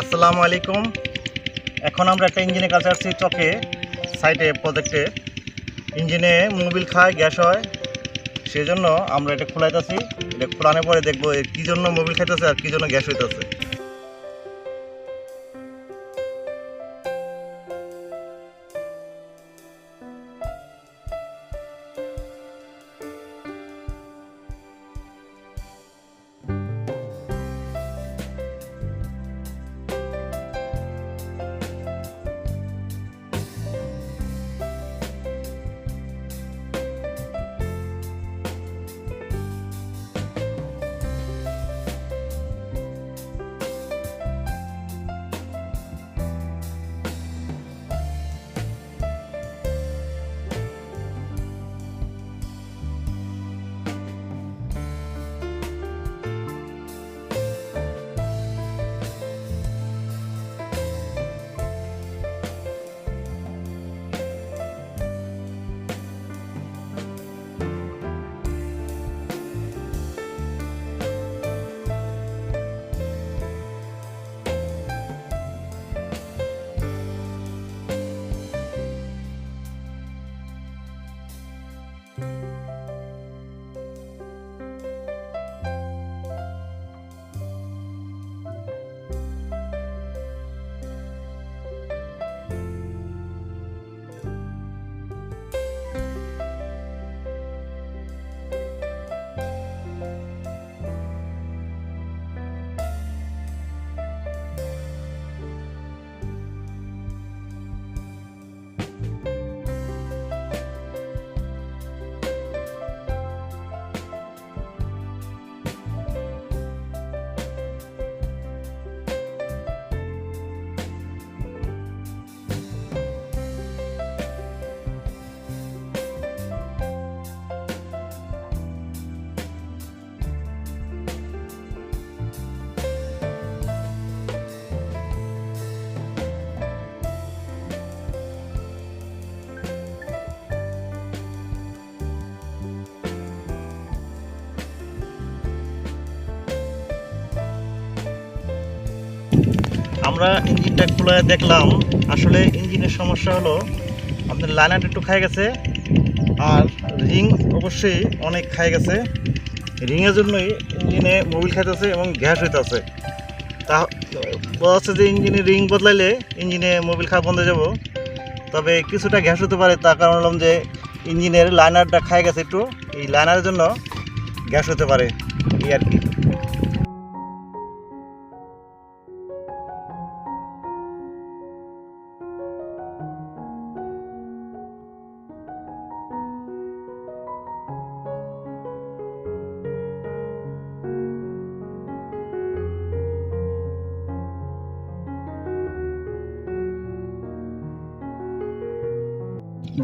আসসালামু আলাইকুম। এখন আমরা একটা ইঞ্জিনের কাছে আসছি, চকে সাইটে প্রজেক্টে। ইঞ্জিনে মোবিল খায়, গ্যাস হয়, সেই জন্য আমরা এটা খোলাইতেছি। এটা খোলানোর পরে দেখবো কী জন্য মোবিল খাইতেছে আর কী জন্য গ্যাস হইতেছে। আমরা ইঞ্জিনটা খুলে দেখলাম, আসলে ইঞ্জিনের সমস্যা হলো আপনার লাইনারটা একটু খাই গেছে, আর রিং অবশ্যই অনেক খাই গেছে। রিংয়ের জন্যই ইঞ্জিনে মোবিল খাইতেছে এবং গ্যাস হইতেছে। তা বোঝা যাচ্ছে যে ইঞ্জিনের রিং বদলাইলে ইঞ্জিনে মোবিল খাওয়া বন্ধ হয়ে যাব, তবে কিছুটা গ্যাস হতে পারে। তার কারণ হলাম যে ইঞ্জিনের লাইনারটা খাই গেছে একটু, এই লাইনারের জন্য গ্যাস হতে পারে, এই আর কি।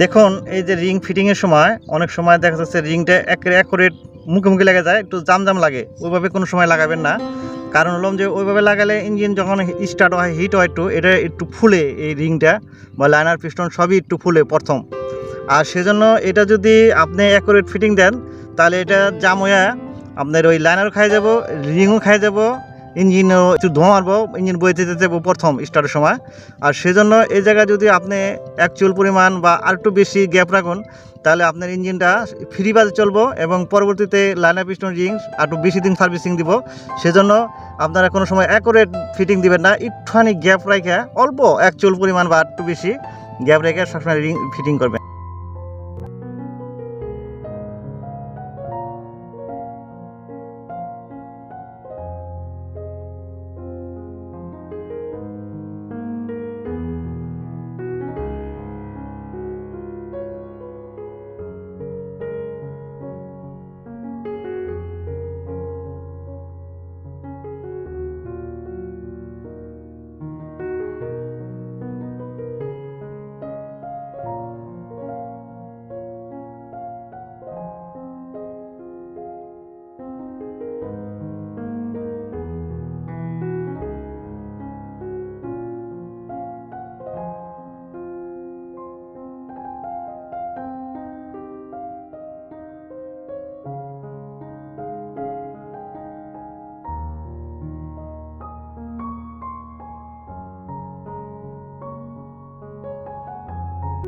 দেখুন, এই যে রিং ফিটিংয়ের সময় অনেক সময় দেখা যাচ্ছে রিংটা অ্যাকুরেট মুখে লেগে যায়, একটু জাম লাগে। ওইভাবে কোনো সময় লাগাবেন না। কারণ হলো যে ওইভাবে লাগালে ইঞ্জিন যখন স্টার্ট হয়, হিট হয়, এটা একটু ফুলে, এই রিংটা বা লাইনার পিস্টন সবই একটু ফুলে প্রথম। আর সেজন্য এটা যদি আপনি অ্যাকুরেট ফিটিং দেন, তাহলে এটা জাম হয়ে আপনার ওই লাইনারও খাই যাব, রিংও খাই যাব, ইঞ্জিনও একটু ধোঁয়া মারবো, ইঞ্জিন বইতে যেতে প্রথম স্টার্টের সময়। আর সেজন্য এই জায়গায় যদি আপনি অ্যাকচুয়াল পরিমাণ বা আর একটু বেশি গ্যাপ রাখুন, তাহলে আপনার ইঞ্জিনটা ফ্রি বাজে চলবো এবং পরবর্তীতে লাইনার পিস্টন রিং আর একটু বেশি দিন সার্ভিসিং দিব। সেজন্য আপনারা কোনো সময় অ্যাকুরেট ফিটিং দিবেন না, একটুখানি গ্যাপ রেখে, অল্প অ্যাকচুয়াল পরিমাণ বা একটু বেশি গ্যাপ রেখে সবসময় রিং ফিটিং করবেন।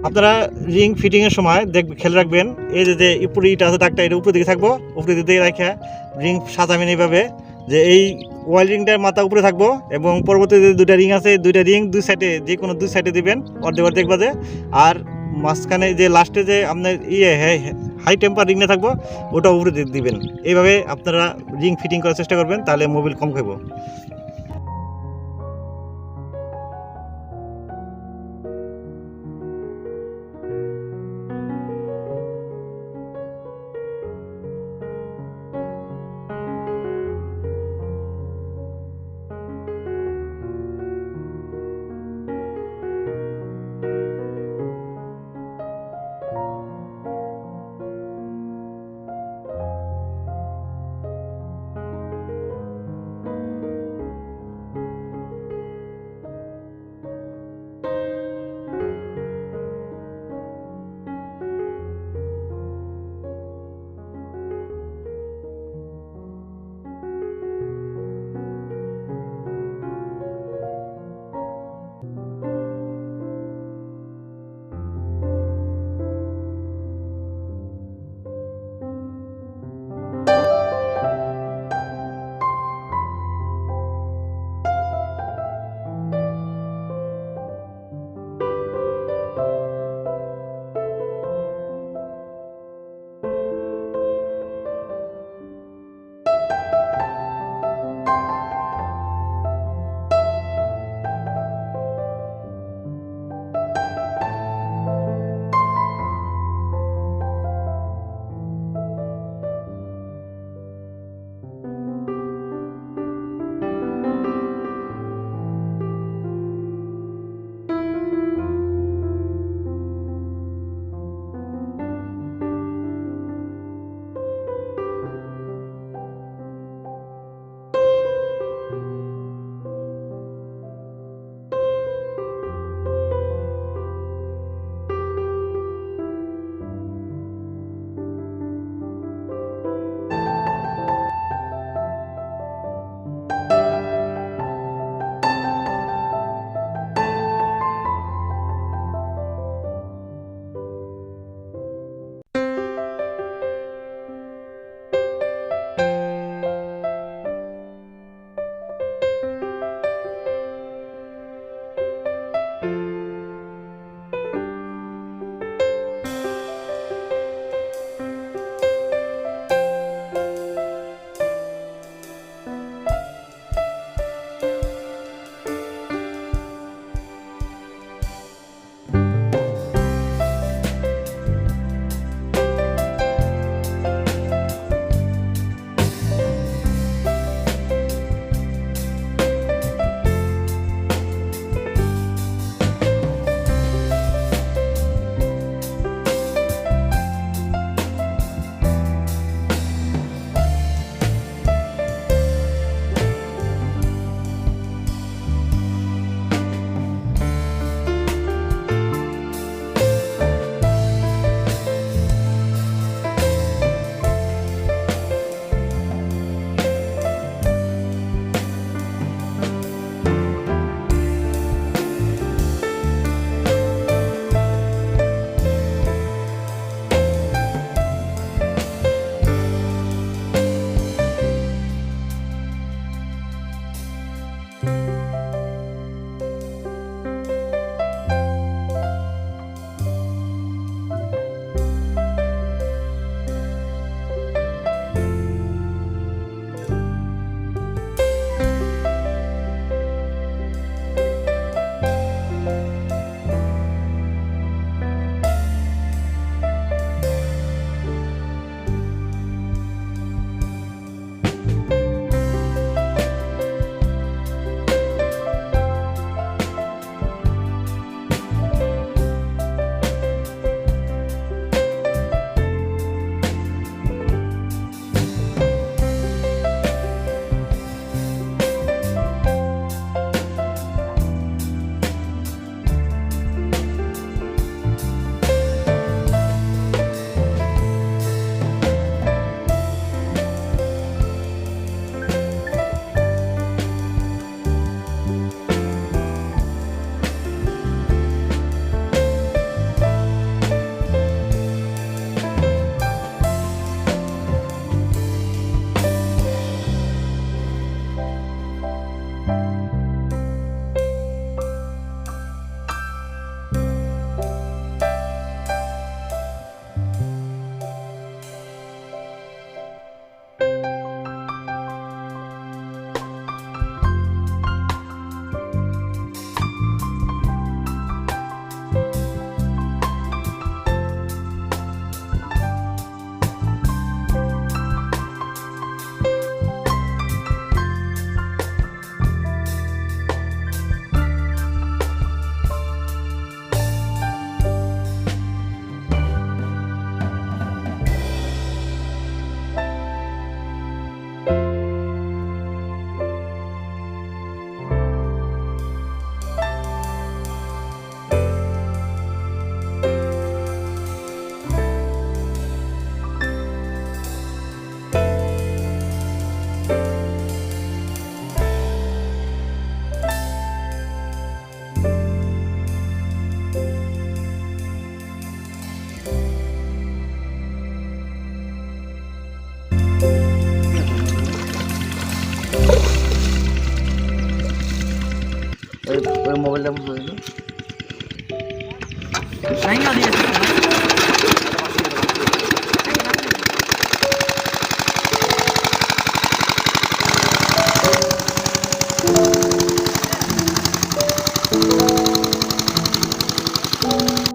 আপনারা রিং ফিটিংয়ের সময় খেয়াল রাখবেন, এই যে উপরে ইটা আছে দাগটা, এটা উপরে দিকে থাকবো, উপরে দিকে রেখে রিং সাজাবেন এইভাবে যে এই ওয়াইল রিংটার মাথা উপরে থাকবো এবং পরবর্তী যে দুইটা রিং আছে দুইটা রিং দুই সাইডে যে কোনো দুই সাইডে দিবেন অর্ধেক বাজে, আর মাঝখানে যে লাস্টে যে আপনার হাই টেম্পার রিংটা থাকবো ওটা উপরে দিবেন। এইভাবে আপনারা রিং ফিটিং করার চেষ্টা করবেন, তাহলে মোবিল কম খাইব।